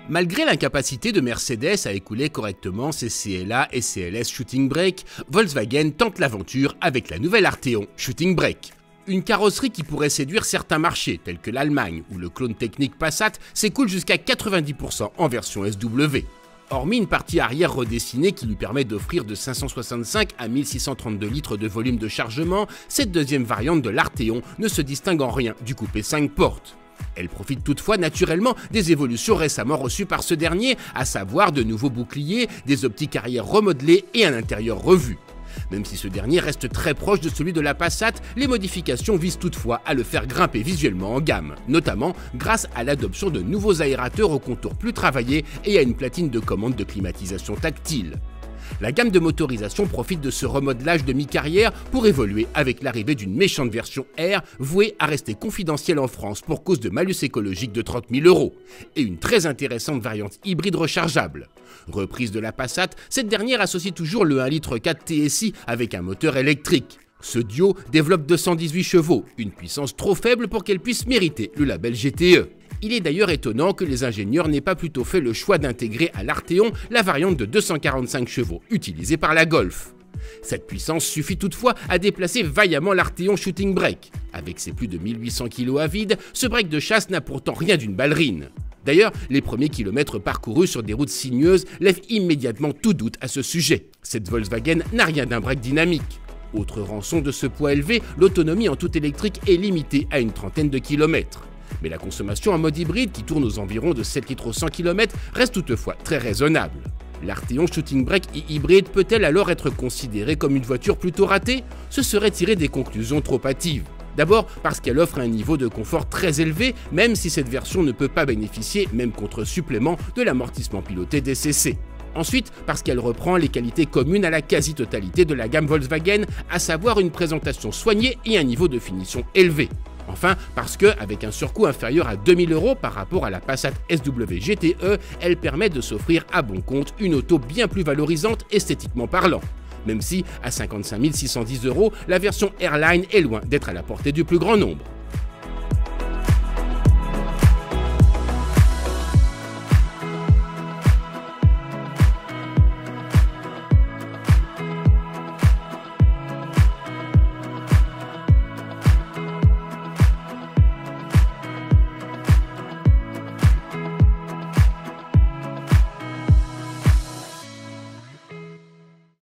Malgré l'incapacité de Mercedes à écouler correctement ses CLA et CLS Shooting Brake, Volkswagen tente l'aventure avec la nouvelle Arteon Shooting Brake. Une carrosserie qui pourrait séduire certains marchés, tels que l'Allemagne, où le clone technique Passat s'écoule jusqu'à 90% en version SW. Hormis une partie arrière redessinée qui lui permet d'offrir de 565 à 1632 litres de volume de chargement, cette deuxième variante de l'Arteon ne se distingue en rien du coupé 5 portes. Elle profite toutefois naturellement des évolutions récemment reçues par ce dernier, à savoir de nouveaux boucliers, des optiques arrière remodelées et un intérieur revu. Même si ce dernier reste très proche de celui de la Passat, les modifications visent toutefois à le faire grimper visuellement en gamme, notamment grâce à l'adoption de nouveaux aérateurs au contour plus travaillés et à une platine de commande de climatisation tactile. La gamme de motorisation profite de ce remodelage de mi-carrière pour évoluer avec l'arrivée d'une méchante version R vouée à rester confidentielle en France pour cause de malus écologique de 30 000 € et une très intéressante variante hybride rechargeable. Reprise de la Passat, cette dernière associe toujours le 1,4 litre TSI avec un moteur électrique. Ce duo développe 218 chevaux, une puissance trop faible pour qu'elle puisse mériter le label GTE. Il est d'ailleurs étonnant que les ingénieurs n'aient pas plutôt fait le choix d'intégrer à l'Arteon la variante de 245 chevaux utilisée par la Golf. Cette puissance suffit toutefois à déplacer vaillamment l'Arteon Shooting Brake. Avec ses plus de 1800 kg à vide, ce break de chasse n'a pourtant rien d'une ballerine. D'ailleurs, les premiers kilomètres parcourus sur des routes sinueuses lèvent immédiatement tout doute à ce sujet. Cette Volkswagen n'a rien d'un break dynamique. Autre rançon de ce poids élevé, l'autonomie en tout électrique est limitée à une trentaine de kilomètres. Mais la consommation en mode hybride, qui tourne aux environs de 7 litres au 100 km, reste toutefois très raisonnable. L'Arteon Shooting Brake hybride peut-elle alors être considérée comme une voiture plutôt ratée? Ce serait tirer des conclusions trop hâtives. D'abord parce qu'elle offre un niveau de confort très élevé, même si cette version ne peut pas bénéficier, même contre supplément, de l'amortissement piloté DCC. Ensuite, parce qu'elle reprend les qualités communes à la quasi-totalité de la gamme Volkswagen, à savoir une présentation soignée et un niveau de finition élevé. Enfin, parce que, avec un surcoût inférieur à 2000 € par rapport à la Passat SW GTE, elle permet de s'offrir à bon compte une auto bien plus valorisante esthétiquement parlant. Même si, à 55 610 €, la version Airline est loin d'être à la portée du plus grand nombre.